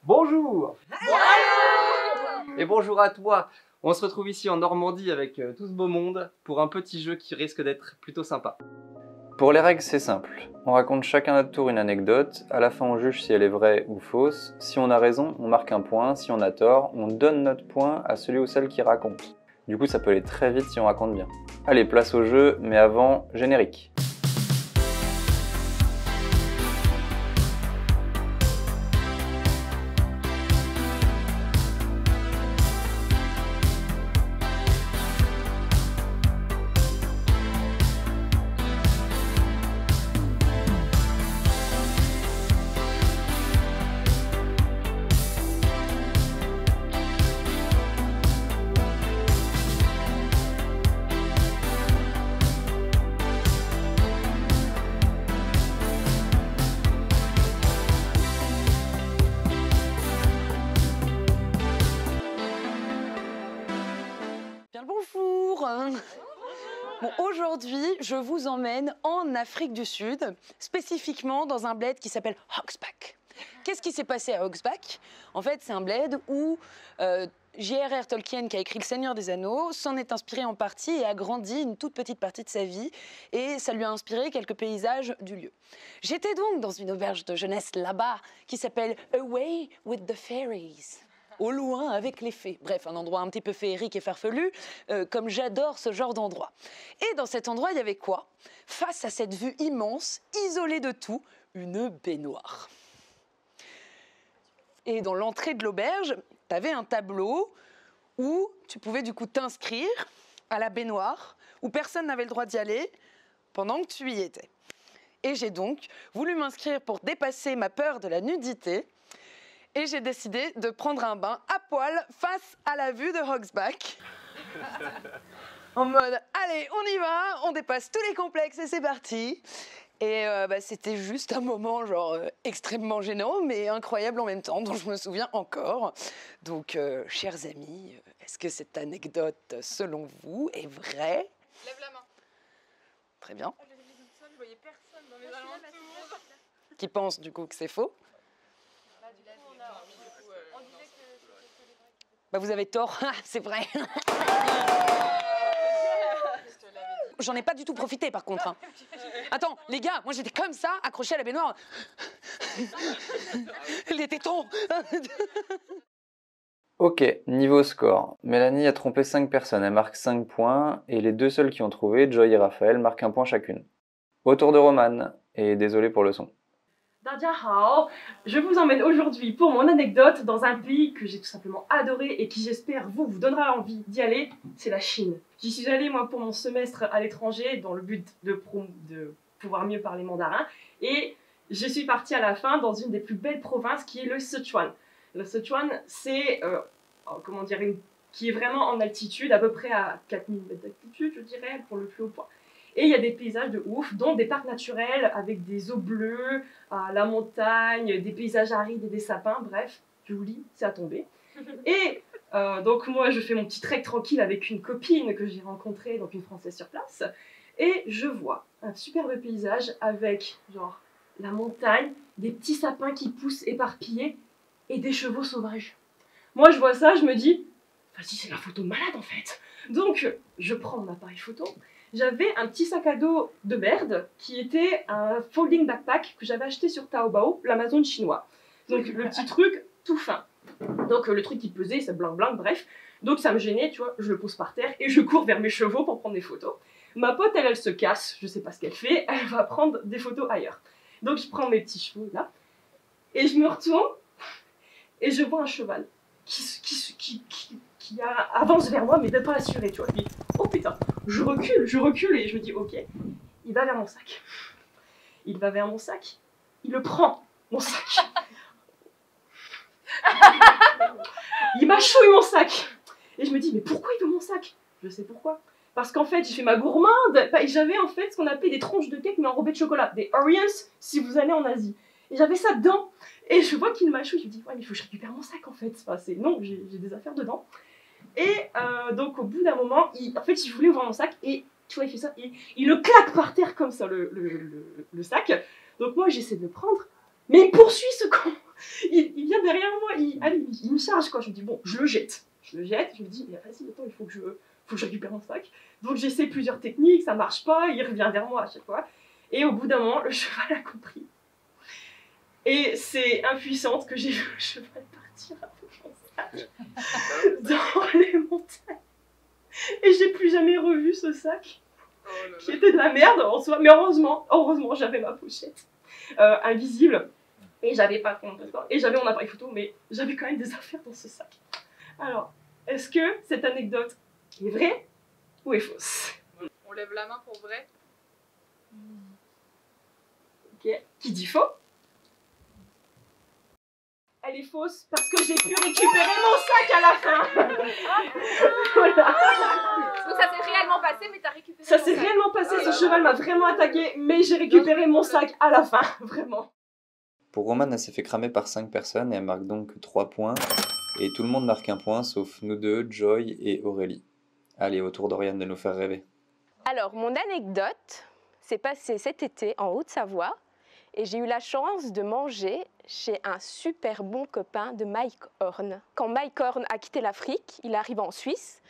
Bonjour. Et bonjour à toi. On se retrouve ici en Normandie avec tout ce beau monde pour un petit jeu qui risque d'être plutôt sympa. Pour les règles, c'est simple. On raconte chacun notre tour une anecdote. À la fin, on juge si elle est vraie ou fausse. Si on a raison, on marque un point. Si on a tort, on donne notre point à celui ou celle qui raconte. Du coup, ça peut aller très vite si on raconte bien. Allez, place au jeu, mais avant, générique. Bien le bonjour. Bon, aujourd'hui, je vous emmène en Afrique du Sud, spécifiquement dans un bled qui s'appelle Hogsback. Qu'est-ce qui s'est passé à Hogsback? En fait, c'est un bled où J.R.R. Tolkien, qui a écrit Le Seigneur des Anneaux, s'en est inspiré en partie et a grandi une toute petite partie de sa vie. Et ça lui a inspiré quelques paysages du lieu. J'étais donc dans une auberge de jeunesse là-bas qui s'appelle Away with the Fairies. Au loin avec les fées. Bref, un endroit un petit peu féerique et farfelu, comme j'adore ce genre d'endroit. Et dans cet endroit, il y avait quoi? Face à cette vue immense, isolée de tout, une baignoire. Et dans l'entrée de l'auberge, tu avais un tableau où tu pouvais du coup t'inscrire à la baignoire, où personne n'avait le droit d'y aller pendant que tu y étais. Et j'ai donc voulu m'inscrire pour dépasser ma peur de la nudité. Et j'ai décidé de prendre un bain à poil face à la vue de Hogsback. En mode, allez, on y va, on dépasse tous les complexes et c'est parti. Et c'était juste un moment genre extrêmement gênant, mais incroyable en même temps, dont je me souviens encore. Donc, chers amis, est-ce que cette anecdote, selon vous, est vraie? Lève la main. Très bien. Je l'ai mis toute seule, je voyais personne dans mes alentours. Qui pense du coup que c'est faux? Bah vous avez tort, c'est vrai. J'en ai pas du tout profité par contre. Attends, les gars, moi j'étais comme ça, accroché à la baignoire. Les tétons. Ok, niveau score. Mélanie a trompé 5 personnes, elle marque 5 points, et les deux seuls qui ont trouvé, Joy et Raphaël, marquent un point chacune. Au tour de Romane, et désolé pour le son. Dajahao, je vous emmène aujourd'hui pour mon anecdote dans un pays que j'ai tout simplement adoré et qui j'espère vous donnera envie d'y aller, c'est la Chine. J'y suis allée moi pour mon semestre à l'étranger dans le but de pouvoir mieux parler mandarin et je suis partie à la fin dans une des plus belles provinces qui est le Sichuan. Le Sichuan c'est, comment dire, qui est vraiment en altitude, à peu près à 4000 mètres d'altitude je dirais, pour le plus haut point. Et il y a des paysages de ouf, dont des parcs naturels avec des eaux bleues, la montagne, des paysages arides et des sapins, bref, je vous lis, c'est à tomber. Et donc moi je fais mon petit trek tranquille avec une copine que j'ai rencontrée, donc une Française sur place, et je vois un superbe paysage avec genre la montagne, des petits sapins qui poussent éparpillés et des chevaux sauvages. Moi je vois ça, je me dis, vas-y c'est la photo de malade en fait. Donc je prends mon appareil photo. J'avais un petit sac à dos de merde qui était un folding backpack que j'avais acheté sur Taobao, l'Amazon chinois. Donc le petit truc tout fin. Donc le truc qui pesait, ça bling bling, bref. Donc ça me gênait, tu vois, je le pose par terre et je cours vers mes chevaux pour prendre des photos. Ma pote, elle se casse, je sais pas ce qu'elle fait, elle va prendre des photos ailleurs. Donc je prends mes petits chevaux là, et je me retourne, et je vois un cheval qui avance vers moi, mais d'être pas assuré, tu vois. Puis, oh putain, je recule, et je me dis, ok, il va vers mon sac. Il va vers mon sac, il le prend, mon sac. Il mâchouille mon sac. Et je me dis, mais pourquoi il veut mon sac? Je sais pourquoi. Parce qu'en fait, j'ai fait ma gourmande, et j'avais en fait ce qu'on appelait des tranches de cake, mais enrobées de chocolat. Des Oreos, si vous allez en Asie. Et j'avais ça dedans. Et je vois qu'il mâchouille, je me dis, ouais, mais il faut que je récupère mon sac en fait. Enfin, non, j'ai des affaires dedans. Et donc au bout d'un moment, en fait, il voulait ouvrir mon sac, et tu vois, il fait ça, il le claque par terre comme ça, le sac. Donc moi, j'essaie de le prendre, mais il poursuit ce con. Il vient derrière moi, rage, quoi. Je me dis, bon, je le jette. Je le jette, je me dis, mais vas-y, attends, il faut que je récupère mon sac. Donc j'essaie plusieurs techniques, ça marche pas, il revient vers moi à chaque fois. Et au bout d'un moment, le cheval a compris. Et c'est impuissante que j'ai vu le cheval partir avec mon sac dans les montagnes. Et j'ai plus jamais revu ce sac, qui était de la merde en soi. Mais heureusement, j'avais ma pochette invisible. Et j'avais pas de passeport. Et j'avais mon appareil photo, mais j'avais quand même des affaires dans ce sac. Alors, est-ce que cette anecdote est vraie ou est fausse? On lève la main pour vrai. Ok. Qui dit faux? Elle est fausse parce que j'ai pu récupérer mon sac à la fin. Voilà. Donc ça s'est réellement passé, mais t'as récupéré Ça ton s'est sac. réellement passé, ce cheval m'a vraiment attaqué, mais j'ai récupéré mon sac à la fin, vraiment. Pour Romane, elle s'est fait cramer par 5 personnes et elle marque donc 3 points. Et tout le monde marque un point, sauf nous deux, Joy et Aurélie. Allez, au tour d'Oriane de nous faire rêver. Alors, mon anecdote s'est passée cet été en Haute-Savoie et j'ai eu la chance de manger chez un super bon copain de Mike Horn. Quand Mike Horn a quitté l'Afrique, il arrive en Suisse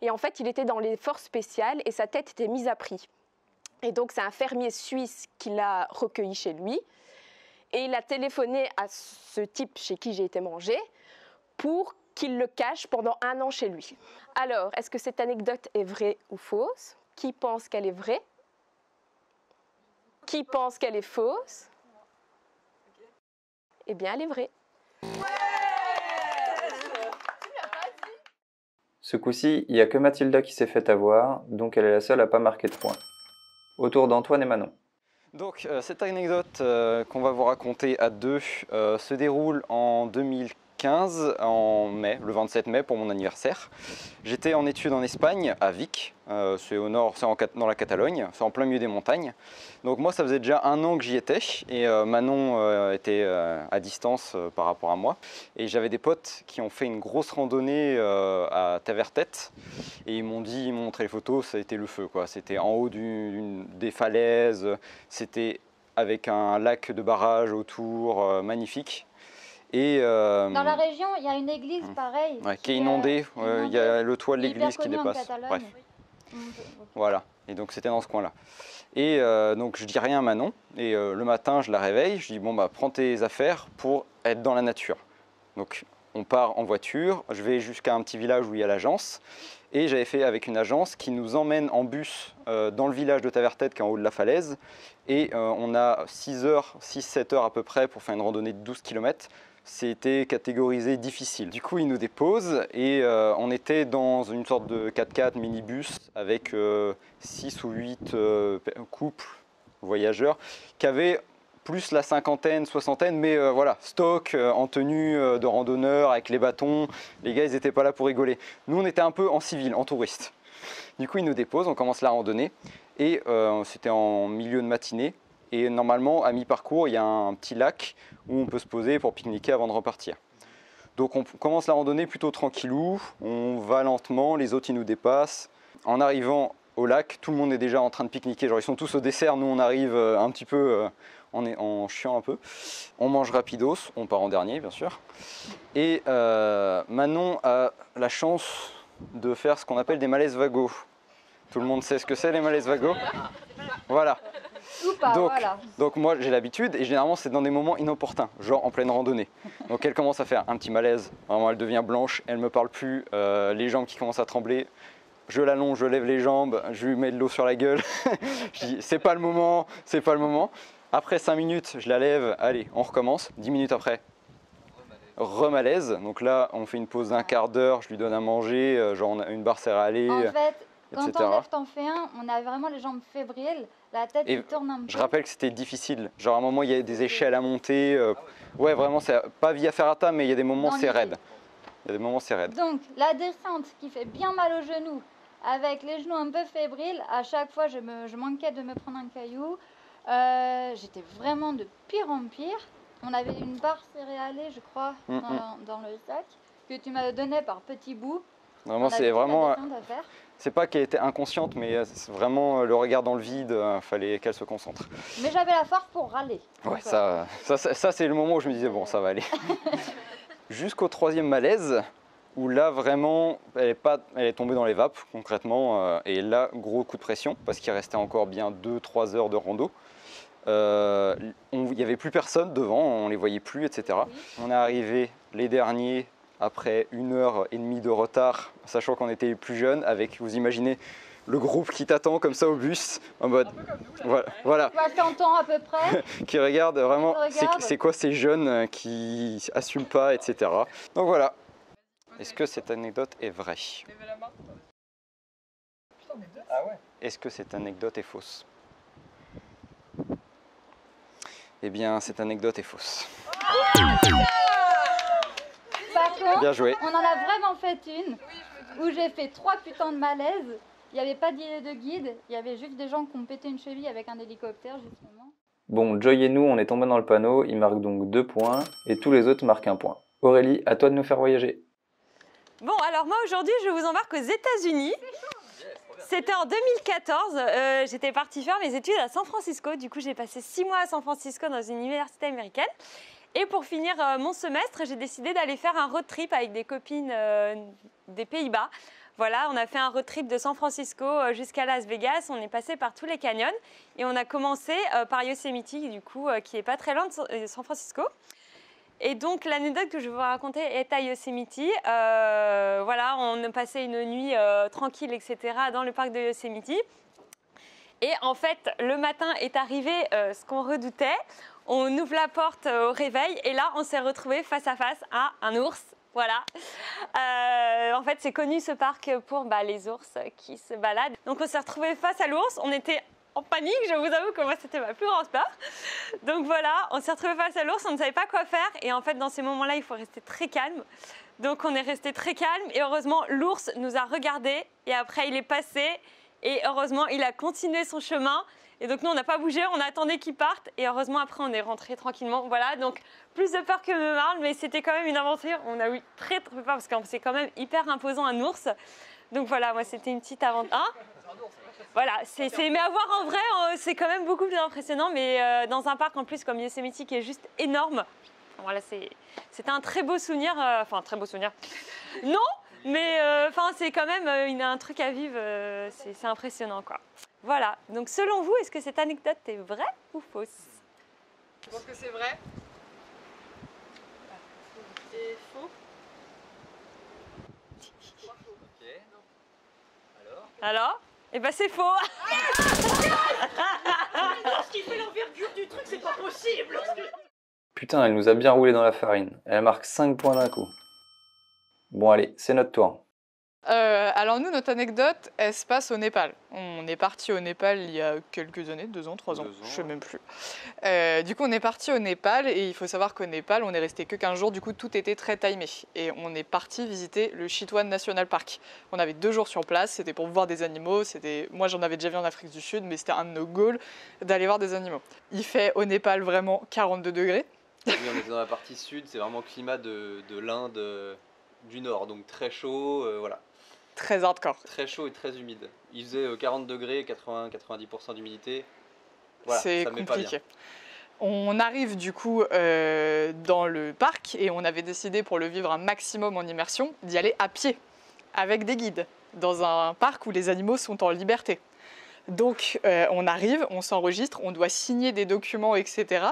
et en fait, il était dans les forces spéciales et sa tête était mise à prix. Et donc, c'est un fermier suisse qui l'a recueilli chez lui et il a téléphoné à ce type chez qui j'ai été manger pour qu'il le cache pendant 1 an chez lui. Alors, est-ce que cette anecdote est vraie ou fausse? Qui pense qu'elle est vraie? Qui pense qu'elle est fausse? Eh bien, elle est vraie. Ce coup-ci, il n'y a que Mathilda qui s'est fait avoir, donc elle est la seule à pas marquer de points. Au tour d'Antoine et Manon. Donc cette anecdote qu'on va vous raconter à deux se déroule en 2015, en mai, le 27 mai pour mon anniversaire. J'étais en études en Espagne, à Vic, c'est au nord, c'est dans la Catalogne, c'est en plein milieu des montagnes. Donc moi ça faisait déjà 1 an que j'y étais et Manon était à distance par rapport à moi. Et j'avais des potes qui ont fait une grosse randonnée à Tavertet et ils m'ont montré les photos, ça a été le feu quoi. C'était en haut des falaises, c'était avec un lac de barrage autour, magnifique. Et, dans la région, il y a une église pareille. Ouais, qui est inondée, il y a le toit de l'église qui dépasse. Bref. Voilà, et donc c'était dans ce coin-là. Et donc je dis rien à Manon, et le matin je la réveille, je dis bon bah prends tes affaires pour être dans la nature. Donc on part en voiture, je vais jusqu'à un petit village où il y a l'agence, et j'avais fait avec une agence qui nous emmène en bus dans le village de Tavertet qui est en haut de la falaise, et on a 6-7 heures à peu près pour faire une randonnée de 12 km. C'était catégorisé difficile. Du coup, ils nous déposent et on était dans une sorte de 4x4 minibus avec 6 ou 8 couples voyageurs qui avaient plus la cinquantaine, soixantaine, mais voilà, stock, en tenue de randonneur avec les bâtons. Les gars, ils n'étaient pas là pour rigoler. Nous, on était un peu en civil, en touriste. Du coup, ils nous déposent, on commence la randonnée et c'était en milieu de matinée. Et normalement, à mi-parcours, il y a un petit lac où on peut se poser pour pique-niquer avant de repartir. Donc on commence la randonnée plutôt tranquillou, on va lentement, les autres ils nous dépassent. En arrivant au lac, tout le monde est déjà en train de pique-niquer, genre ils sont tous au dessert, nous on arrive un petit peu en chiant un peu. On mange rapidos, on part en dernier bien sûr. Et Manon a la chance de faire ce qu'on appelle des malaises vagos. Tout le monde sait ce que c'est les malaises vagos? Voilà. Donc moi j'ai l'habitude et généralement c'est dans des moments inopportuns, genre en pleine randonnée. Donc elle commence à faire un petit malaise, vraiment elle devient blanche, elle me parle plus, les jambes qui commencent à trembler. Je l'allonge, je lève les jambes, je lui mets de l'eau sur la gueule. Je dis c'est pas le moment, c'est pas le moment. Après 5 minutes, je la lève, allez on recommence. 10 minutes après, remalaise. Donc là on fait une pause d'1 quart d'heure, je lui donne à manger, genre on a une barre céréalée. En fait, quand etc. on lève t'en fais un, on a vraiment les jambes fébriles, la tête qui tourne un peu. Je rappelle que c'était difficile. Genre à un moment il y a des échelles à monter. Ouais vraiment c'est pas via ferrata mais il y a des moments c'est raide. Il y a des moments c'est raide. Donc la descente qui fait bien mal aux genoux, avec les genoux un peu fébriles, à chaque fois je manquais de me prendre un caillou. J'étais vraiment de pire en pire. On avait une barre céréalée je crois dans le sac que tu m'avais donné par petits bouts. Vraiment c'est vraiment... C'est pas qu'elle était inconsciente, mais c'est vraiment le regard dans le vide, fallait qu'elle se concentre. Mais j'avais la force pour râler. Ouais, ça c'est le moment où je me disais, bon, ça va aller. jusqu'au 3e malaise, où là vraiment elle est tombée dans les vapes concrètement, et là gros coup de pression parce qu'il restait encore bien 2-3 heures de rando. Il n'y avait plus personne devant, on ne les voyait plus, etc. Oui. On est arrivé les derniers après 1h30 de retard, sachant qu'on était les plus jeunes, avec, vous imaginez, le groupe qui t'attend comme ça au bus, en mode, voilà. 60 ans à peu près. Qui regarde vraiment, c'est quoi ces jeunes qui assument pas, etc. Donc voilà. Est-ce que cette anecdote est vraie? Ah ouais. Est-ce que cette anecdote est fausse? Eh bien, cette anecdote est fausse. Par contre, bien joué. On en a vraiment fait une où j'ai fait 3 putains de malaises. Il n'y avait pas de guide, il y avait juste des gens qui ont pété une cheville avec un hélicoptère justement. Bon, Joy et nous, on est tombés dans le panneau, il marque donc 2 points, et tous les autres marquent 1 point. Aurélie, à toi de nous faire voyager. Bon, alors moi aujourd'hui, je vous embarque aux États-Unis. C'était en 2014, j'étais partie faire mes études à San Francisco. Du coup, j'ai passé 6 mois à San Francisco dans une université américaine. Et pour finir mon semestre, j'ai décidé d'aller faire un road trip avec des copines des Pays-Bas. Voilà, on a fait un road trip de San Francisco jusqu'à Las Vegas. On est passé par tous les canyons et on a commencé par Yosemite, du coup, qui est pas très loin de San Francisco. Et donc, l'anecdote que je vais vous raconter est à Yosemite. Voilà, on a passé une nuit tranquille, etc., dans le parc de Yosemite. Et en fait, le matin est arrivé ce qu'on redoutait. On ouvre la porte au réveil et là, on s'est retrouvé face à face à un ours. Voilà. En fait, c'est connu ce parc pour les ours qui se baladent. Donc, on s'est retrouvé face à l'ours. On était en panique, je vous avoue que moi c'était ma plus grande peur. Donc voilà, on s'est retrouvé face à l'ours, on ne savait pas quoi faire et en fait dans ces moments-là il faut rester très calme. Donc on est resté très calme et heureusement l'ours nous a regardés et après il est passé et heureusement il a continué son chemin et donc nous on n'a pas bougé, on attendait qu'il parte et heureusement après on est rentré tranquillement. Voilà, donc plus de peur que me marle mais c'était quand même une aventure, on a eu très peur parce que c'est quand même hyper imposant un ours. Donc voilà, moi c'était une petite aventure. Hein, voilà, mais à voir en vrai, c'est quand même beaucoup plus impressionnant, mais dans un parc en plus comme Yosemite qui est juste énorme. Voilà, c'était un très beau souvenir, enfin un très beau souvenir. Non, mais c'est quand même un truc à vivre, c'est impressionnant quoi. Voilà, donc selon vous, est-ce que cette anecdote est vraie ou fausse? Je pense que c'est vrai. Et faux. Ok. Alors? Eh ben c'est faux. Ce qui fait l'envergure du truc, c'est pas possible. Putain, elle nous a bien roulé dans la farine. Elle marque 5 points d'un coup. Bon allez, c'est notre tour. Alors nous, notre anecdote, elle se passe au Népal. On est parti au Népal il y a quelques années, 2 ans, 3 ans, je sais même plus. Du coup, on est parti au Népal et il faut savoir qu'au Népal, on est resté que 15 jours, du coup tout était très timé. Et on est parti visiter le Chitwan National Park. On avait 2 jours sur place, c'était pour voir des animaux. Moi, j'en avais déjà vu en Afrique du Sud, mais c'était un de nos goals d'aller voir des animaux. Il fait au Népal vraiment 42 degrés. Oui, on était dans la partie sud, c'est vraiment le climat de l'Inde du Nord, donc très chaud, voilà. Très hardcore. Très chaud et très humide. Il faisait 40 degrés, 80-90% d'humidité. Voilà, c'est compliqué. On arrive du coup dans le parc et on avait décidé pour le vivre un maximum en immersion d'y aller à pied avec des guides dans un parc où les animaux sont en liberté. Donc on arrive, on s'enregistre, on doit signer des documents, etc.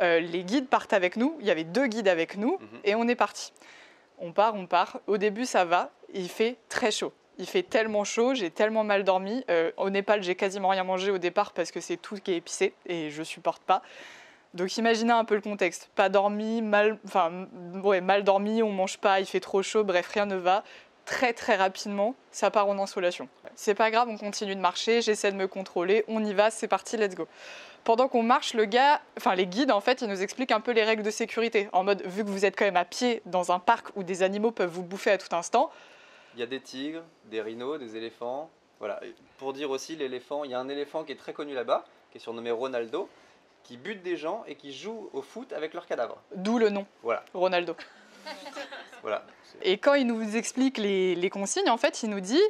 Les guides partent avec nous, il y avait 2 guides avec nous et on est parti. On part. Au début, ça va. Il fait très chaud. Il fait tellement chaud, j'ai tellement mal dormi. Au Népal, j'ai quasiment rien mangé au départ parce que c'est tout qui est épicé et je supporte pas. Donc imaginez un peu le contexte. Pas dormi, mal dormi, on mange pas, il fait trop chaud, bref, rien ne va. Très très rapidement, ça part en insolation. C'est pas grave, on continue de marcher, j'essaie de me contrôler, on y va, c'est parti, let's go. Pendant qu'on marche, les guides, en fait, ils nous expliquent un peu les règles de sécurité. En mode, vu que vous êtes quand même à pied dans un parc où des animaux peuvent vous bouffer à tout instant. Il y a des tigres, des rhinos, des éléphants. Voilà. Et pour dire aussi, l'éléphant, il y a un éléphant qui est très connu là-bas, qui est surnommé Ronaldo, qui bute des gens et qui joue au foot avec leurs cadavres. D'où le nom, voilà. Ronaldo. Voilà. Et quand il nous explique les consignes, en fait, il nous dit,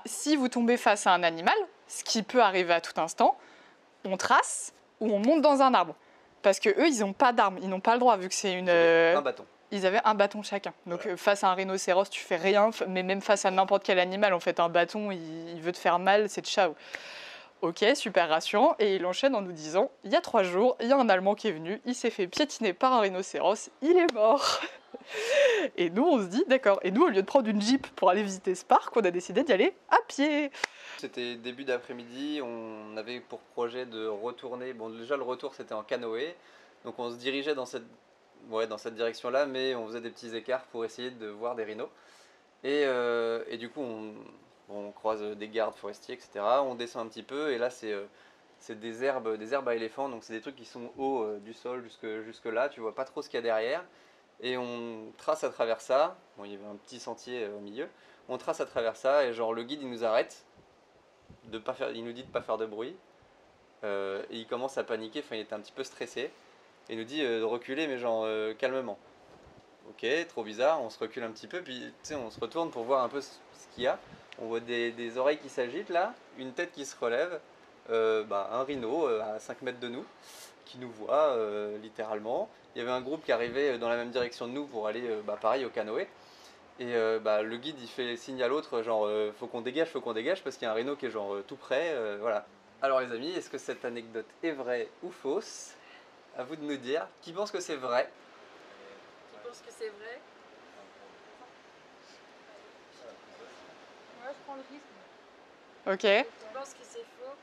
si vous tombez face à un animal, ce qui peut arriver à tout instant, on trace ou on monte dans un arbre. parce que eux, ils n'ont pas d'armes, ils n'ont pas le droit, vu que c'est une... Un bâton. Ils avaient un bâton chacun. Donc face à un rhinocéros, tu fais rien, mais même face à n'importe quel animal, en fait, un bâton, il veut te faire mal, c'est ciao. Ok, super rassurant. Et il enchaîne en nous disant, il y a 3 jours, il y a un Allemand qui est venu, il s'est fait piétiner par un rhinocéros, il est mort. Et nous, on se dit, d'accord. Et nous, au lieu de prendre une Jeep pour aller visiter ce parc, on a décidé d'y aller à pied. C'était début d'après-midi, on avait pour projet de retourner. Bon, déjà, le retour, c'était en canoë. Donc, on se dirigeait dans cette direction-là, mais on faisait des petits écarts pour essayer de voir des rhinos. Et du coup, on croise des gardes forestiers, etc. On descend un petit peu, et là, c'est des herbes à éléphants. Donc, c'est des trucs qui sont hauts du sol jusque là. Tu vois pas trop ce qu'il y a derrière. Et on trace à travers ça. Bon, il y avait un petit sentier au milieu. On trace à travers ça, et genre, le guide, il nous arrête. Il nous dit de pas faire de bruit. Et il commence à paniquer. Enfin, il était un petit peu stressé. Et il nous dit de reculer, mais genre calmement. Ok, trop bizarre, on se recule un petit peu, puis tu sais, on se retourne pour voir un peu ce qu'il y a. On voit des oreilles qui s'agitent là, une tête qui se relève, un rhino à 5 mètres de nous, qui nous voit littéralement. Il y avait un groupe qui arrivait dans la même direction de nous pour aller, pareil, au canoë. Et le guide, il fait signe à l'autre, genre faut qu'on dégage, parce qu'il y a un rhino qui est genre tout près, voilà. Alors les amis, est-ce que cette anecdote est vraie ou fausse? À vous de nous dire. Qui pense que c'est vrai? Qui pense que c'est vrai? Moi, je prends le risque. Ok. Qui pense que c'est faux?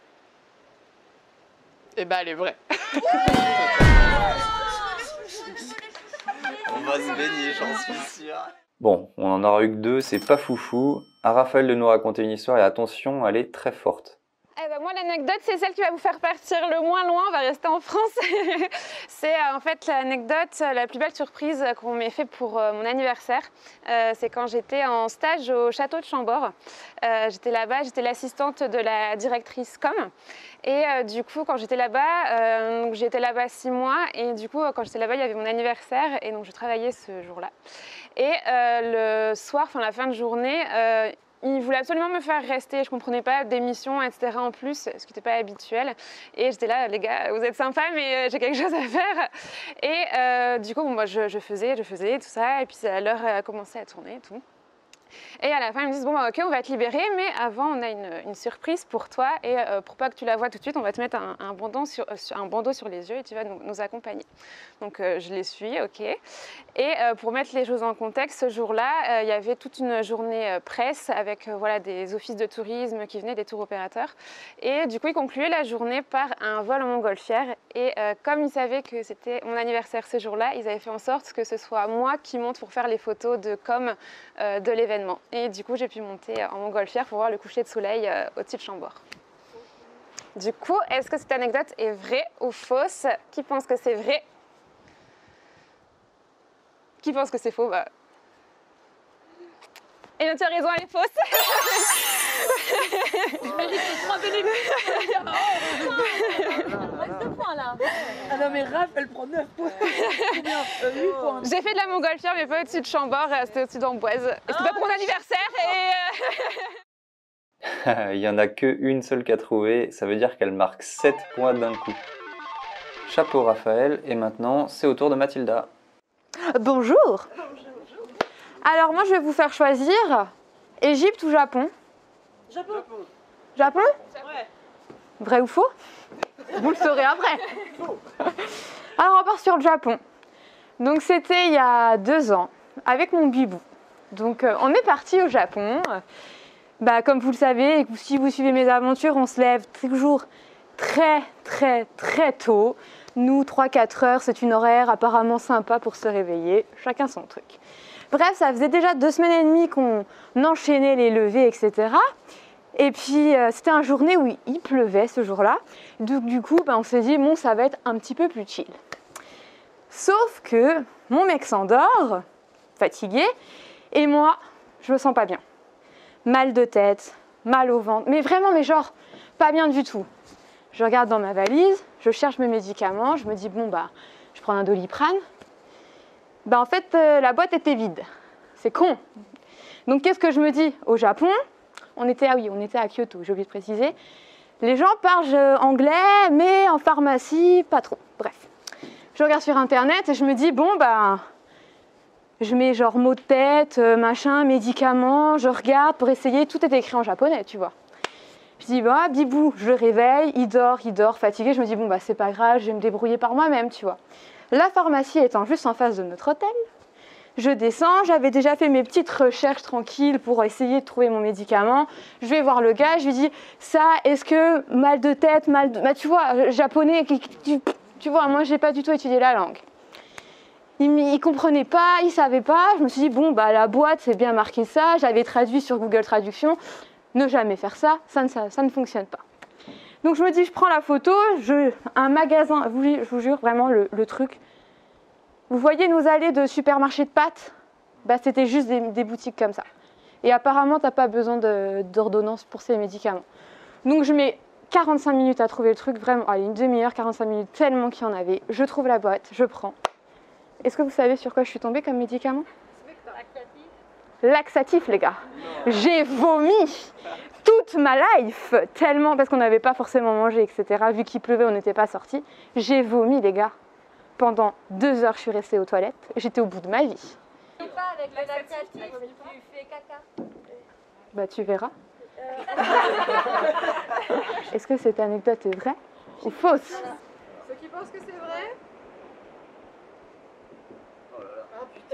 Eh ben, elle est vraie. On va se baigner, j'en suis sûr. Bon, on en aura eu que 2, c'est pas foufou. À Raphaël de nous raconter une histoire, et attention, elle est très forte. Eh ben moi, l'anecdote, c'est celle qui va vous faire partir le moins loin, on va rester en France. C'est en fait l'anecdote, la plus belle surprise qu'on m'ait fait pour mon anniversaire. C'est quand j'étais en stage au château de Chambord. J'étais là-bas, j'étais l'assistante de la directrice com. Et du coup, quand j'étais là-bas, j'étais là-bas 6 mois. Et du coup, quand j'étais là-bas, il y avait mon anniversaire. Et donc, je travaillais ce jour-là. Et le soir, enfin la fin de journée, il voulait absolument me faire rester, je comprenais pas, des missions, etc. en plus, ce qui n'était pas habituel. Et j'étais là, les gars, vous êtes sympas, mais j'ai quelque chose à faire. Et du coup, bon, moi, je faisais tout ça, et puis l'heure a commencé à tourner et tout. Et à la fin, ils me disent, bon, bah, ok, on va te libérer, mais avant, on a une surprise pour toi. Et pour pas que tu la vois tout de suite, on va te mettre un bandeau sur les yeux et tu vas nous accompagner. Donc, je les suis, ok. Et pour mettre les choses en contexte, ce jour-là, il y avait toute une journée presse avec voilà, des offices de tourisme qui venaient, des tours opérateurs. Et du coup, ils concluaient la journée par un vol en montgolfière. Et comme ils savaient que c'était mon anniversaire ce jour-là, ils avaient fait en sorte que ce soit moi qui monte pour faire les photos de com de l'événement. Et du coup, j'ai pu monter en montgolfière pour voir le coucher de soleil au-dessus de Chambord. Du coup, est-ce que cette anecdote est vraie ou fausse? Qui pense que c'est vrai? Qui pense que c'est faux? Et tu as raison, elle est fausse. Je mérite 3 bénéfices. Là. Ah non mais Raph, elle prend 9 points. 8 points. J'ai fait de la montgolfière, mais pas au-dessus de Chambord, c'était au-dessus d'Amboise. C'était pas pour mon anniversaire et... Il n'y en a qu'une seule qui a trouvé, ça veut dire qu'elle marque 7 points d'un coup. Chapeau Raphaël, et maintenant c'est au tour de Mathilda. Bonjour. Alors moi je vais vous faire choisir Égypte ou Japon. Japon. Japon? Ouais. Vrai ou faux? Vous le saurez après. Alors on part sur le Japon. Donc c'était il y a 2 ans avec mon bibou. Donc on est parti au Japon. Comme vous le savez, et si vous suivez mes aventures, on se lève toujours très tôt. Nous, 3-4 heures, c'est une horaire apparemment sympa pour se réveiller. Chacun son truc. Bref, ça faisait déjà 2 semaines et demie qu'on enchaînait les levées, etc. Et puis, c'était une journée où il pleuvait ce jour-là. Donc, du coup, on s'est dit, bon, ça va être un petit peu plus chill. Sauf que mon mec s'endort, fatigué, et moi, je me sens pas bien. Mal de tête, mal au ventre, mais vraiment, genre, pas bien du tout. Je regarde dans ma valise, je cherche mes médicaments, je me dis, bon, je prends un Doliprane. En fait, la boîte était vide. C'est con. Donc, qu'est-ce que je me dis? Au Japon, on était à Kyoto, j'ai oublié de préciser. Les gens parlent anglais, mais en pharmacie, pas trop. Bref. Je regarde sur internet et je me dis, bon, bah, je mets genre mots de tête, machin, médicaments, je regarde pour essayer, tout est écrit en japonais, tu vois. Je dis, bah, Bibou, je le réveille, il dort, fatigué. Je me dis, bon, bah, c'est pas grave, je vais me débrouiller par moi-même, tu vois. La pharmacie étant juste en face de notre hôtel, je descends, j'avais déjà fait mes petites recherches tranquilles pour essayer de trouver mon médicament. Je vais voir le gars, je lui dis, ça, est-ce que mal de tête, bah, tu vois, japonais, tu vois, moi, j'ai pas du tout étudié la langue. Il comprenait pas, il savait pas. Je me suis dit, bon, bah, la boîte, c'est bien marqué ça. J'avais traduit sur Google Traduction. Ne jamais faire ça, ça ne fonctionne pas. Donc je me dis, je prends la photo, un magasin, je vous jure, vraiment le truc. Vous voyez nos allées de supermarché de pâtes? Bah, c'était juste des boutiques comme ça. Et apparemment, tu n'as pas besoin d'ordonnance pour ces médicaments. Donc je mets 45 minutes à trouver le truc, vraiment, allez, une demi-heure, 45 minutes, tellement qu'il y en avait. Je trouve la boîte, je prends. Est-ce que vous savez sur quoi je suis tombée comme médicament? Laxatif, les gars. J'ai vomi toute ma life, tellement, parce qu'on n'avait pas forcément mangé, etc. Vu qu'il pleuvait, on n'était pas sortis. J'ai vomi, les gars. Pendant 2 heures, je suis restée aux toilettes. J'étais au bout de ma vie. Pas avec le laxatif, tu fais caca. Bah, tu verras. Est-ce que cette anecdote est vraie ou fausse? Ceux qui pensent que c'est vrai?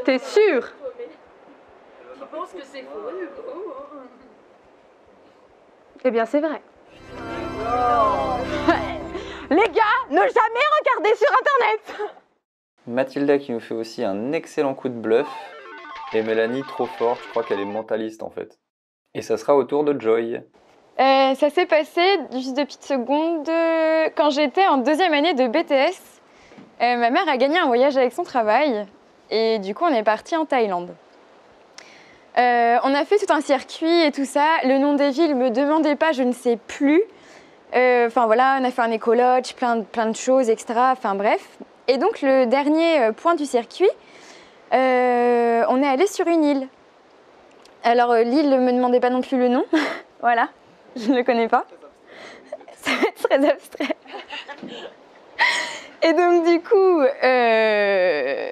T'es sûr? Qui pense que c'est faux? Eh bien, c'est vrai. Les gars, ne jamais regarder sur Internet. Mathilda qui nous fait aussi un excellent coup de bluff. Et Mélanie, trop forte, je crois qu'elle est mentaliste en fait. Et ça sera au tour de Joy. Ça s'est passé, juste 2 petites secondes, quand j'étais en 2e année de BTS. Ma mère a gagné un voyage avec son travail. Et du coup, on est parti en Thaïlande. On a fait tout un circuit et tout ça. Le nom des villes, me demandez pas, je ne sais plus. Enfin voilà, on a fait un éco-lodge, plein de choses, etc. Enfin bref. Et donc le dernier point du circuit, on est allé sur une île. Alors l'île, ne me demandez pas non plus le nom. Voilà, je ne le connais pas. Ça va être très abstrait. Et donc du coup,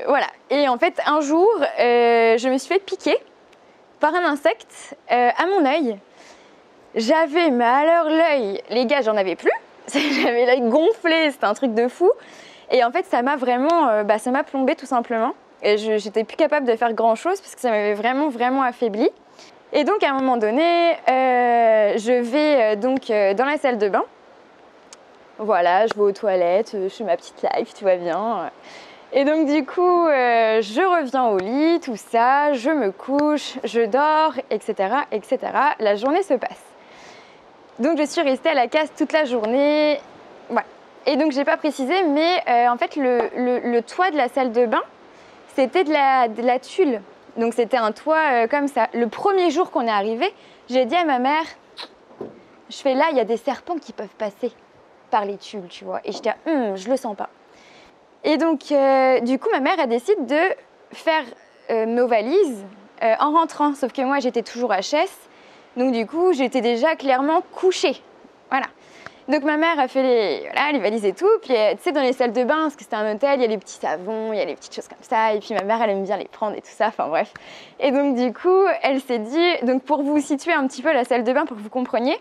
voilà. Et en fait, un jour, je me suis fait piquer par un insecte à mon œil. J'avais, mais alors l'œil, les gars, j'en avais plus. J'avais l'œil gonflé, c'était un truc de fou. Et en fait, ça m'a vraiment, ça m'a plombé tout simplement. Et j'étais plus capable de faire grand chose parce que ça m'avait vraiment, vraiment affaibli. Et donc, à un moment donné, je vais donc dans la salle de bain. Voilà, je vais aux toilettes, je fais ma petite life, tout va bien. Et donc du coup, je reviens au lit, tout ça, je me couche, je dors, etc., etc. La journée se passe. Donc je suis restée à la case toute la journée. Voilà. Et donc j'ai pas précisé, mais en fait le toit de la salle de bain, c'était de la tulle. Donc c'était un toit comme ça. Le premier jour qu'on est arrivé, j'ai dit à ma mère, je fais là, il y a des serpents qui peuvent passer par les tulles, tu vois. Et j'étais, je le sens pas. Et donc, du coup, ma mère, elle décide de faire nos valises en rentrant. Sauf que moi, j'étais toujours HS. Donc, du coup, j'étais déjà clairement couchée. Voilà. Donc, ma mère a fait les valises et tout. Puis, tu sais, dans les salles de bain, parce que c'était un hôtel, il y a les petits savons, il y a les petites choses comme ça. Et puis, ma mère, elle aime bien les prendre et tout ça. Enfin, bref. Et donc, du coup, elle s'est dit... Donc, pour vous situer un petit peu la salle de bain, pour que vous compreniez,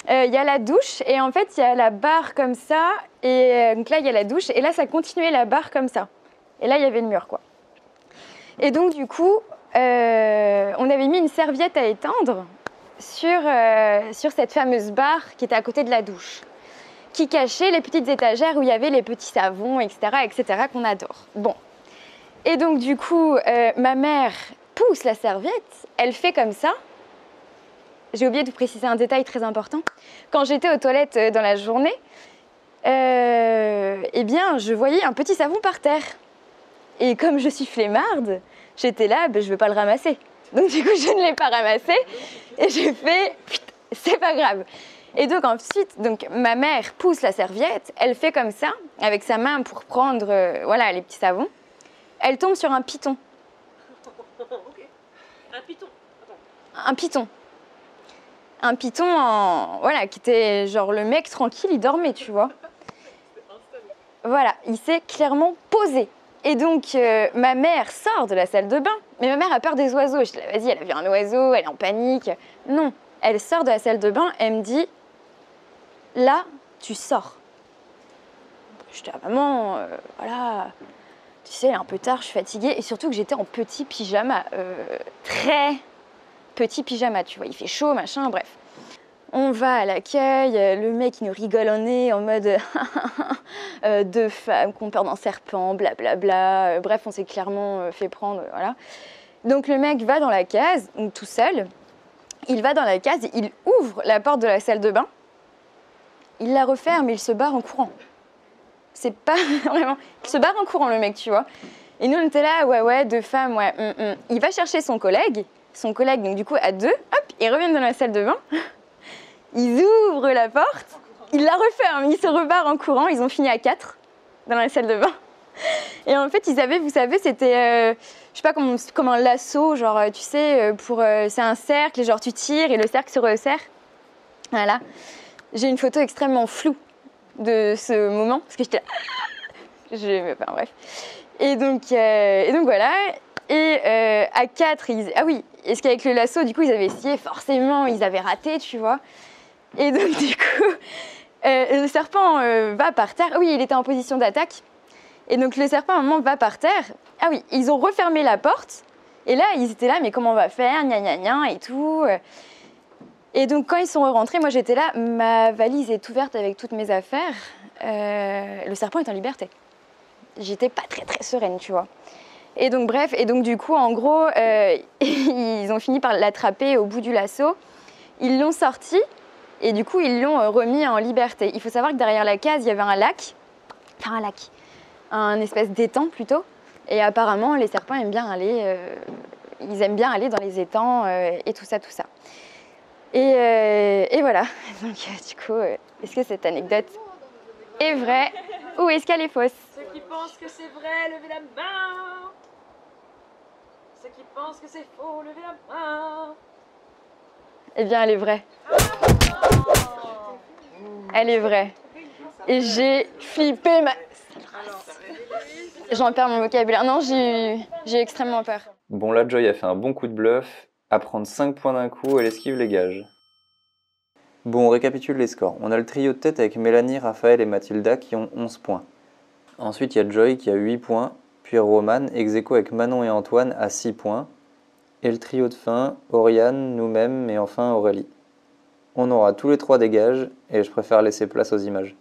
il y a la douche et en fait, il y a la barre comme ça. Et donc là, il y a la douche. Et là, ça continuait la barre comme ça. Et là, il y avait le mur, quoi. Et donc, du coup, on avait mis une serviette à étendre sur cette fameuse barre qui était à côté de la douche, qui cachait les petites étagères où il y avait les petits savons, etc., qu'on adore. Bon. Et donc, du coup, ma mère pousse la serviette. Elle fait comme ça. J'ai oublié de vous préciser un détail très important. Quand j'étais aux toilettes dans la journée, eh bien, je voyais un petit savon par terre. Et comme je suis flemmarde, j'étais là, je ne vais pas le ramasser. Donc du coup, je ne l'ai pas ramassé et j'ai fait, c'est pas grave. Et donc ensuite, ma mère pousse la serviette, elle fait comme ça, avec sa main pour prendre voilà, les petits savons. Elle tombe sur un python. Un python. Un python. Un python, voilà, qui était genre le mec tranquille, il dormait, tu vois. Voilà, il s'est clairement posé. Et donc, ma mère sort de la salle de bain. Mais ma mère a peur des oiseaux. Je dis, vas-y, elle a vu un oiseau, elle est en panique. Non, elle sort de la salle de bain, elle me dit, là, tu sors. Je dis, ah, maman, voilà, tu sais, il est un peu tard, je suis fatiguée. Et surtout que j'étais en petit pyjama, très petit pyjama, tu vois. Il fait chaud, machin, bref. On va à l'accueil, le mec il nous rigole au nez en mode deux femmes qui ont peur d'un serpent, blablabla. Bref, on s'est clairement fait prendre, voilà. Donc le mec va dans la case, tout seul. Il va dans la case, il ouvre la porte de la salle de bain. Il la referme et il se barre en courant. C'est pas vraiment... Il se barre en courant le mec, tu vois. Et nous on était là, ouais, deux femmes, ouais. Il va chercher son collègue, donc du coup à deux, hop, ils reviennent dans la salle de bain. Ils ouvrent la porte, ils la referment, ils se rebarrent en courant, ils ont fini à 4 dans la salle de bain. Et en fait, ils avaient, vous savez, c'était, je sais pas, comme un lasso, genre, tu sais, c'est un cercle, et genre tu tires et le cercle se resserre. Voilà. J'ai une photo extrêmement floue de ce moment, parce que j'étais enfin bref. Et donc voilà. Et à 4, ah oui, est-ce qu'avec le lasso, du coup, ils avaient essayé, forcément, ils avaient raté, tu vois. Et donc, du coup, le serpent va par terre. Oui, il était en position d'attaque. Et donc, le serpent, à un moment, va par terre. Ah oui, ils ont refermé la porte. Et là, ils étaient là, mais comment on va faire, gna gna gna, et tout. Et donc, quand ils sont rentrés, moi, j'étais là, ma valise est ouverte avec toutes mes affaires. Le serpent est en liberté. J'étais pas très, très sereine, tu vois. Et donc, bref, et donc, du coup, en gros, ils ont fini par l'attraper au bout du lasso. Ils l'ont sorti. Et du coup, ils l'ont remis en liberté. Il faut savoir que derrière la case, il y avait un lac. Enfin, un lac. Un espèce d'étang, plutôt. Et apparemment, les serpents aiment bien aller... ils aiment bien aller dans les étangs et tout ça, tout ça. Et voilà. Donc, du coup, est-ce que cette anecdote est vraie ou est-ce qu'elle est fausse? Ceux qui pensent que c'est vrai, levez la main. Ceux qui pensent que c'est faux, levez la main. Eh bien, elle est vraie. Elle est vraie. Et j'ai flippé ma... J'en perds mon vocabulaire. Non, j'ai extrêmement peur. Bon, là, Joy a fait un bon coup de bluff. À prendre 5 points d'un coup, elle esquive les gages. Bon, on récapitule les scores. On a le trio de tête avec Mélanie, Raphaël et Mathilda qui ont 11 points. Ensuite, il y a Joy qui a 8 points, puis Roman, ex-aequo avec Manon et Antoine à 6 points. Et le trio de fin, Oriane, nous-mêmes et enfin Aurélie. On aura tous les 3 des gages et je préfère laisser place aux images.